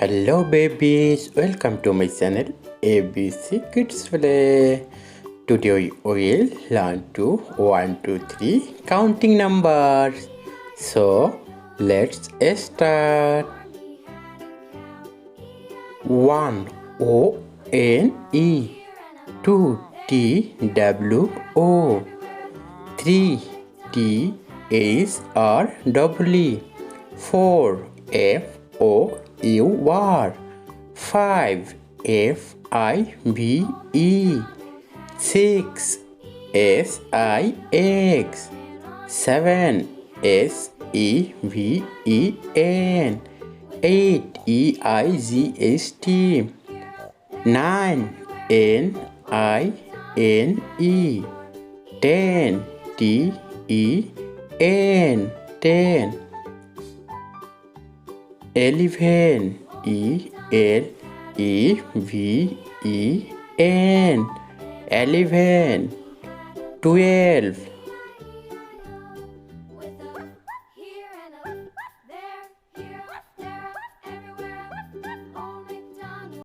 Hello babies, welcome to my channel ABC Kids Play. Today we will learn to 1, 2, 3 counting numbers. So let's start. 1 O-N-E, 2 T-W-O, 3 T-H-R-W, 4 F-O-U-R, 5 F-I-V-E, 6 S-I-X, 7 S-E-V-E-N, 8 E-I-G-H-T, 9 N-I-N-E, 10 T-E-N, 10, 11 E-L-E-V-E-N, 11, 12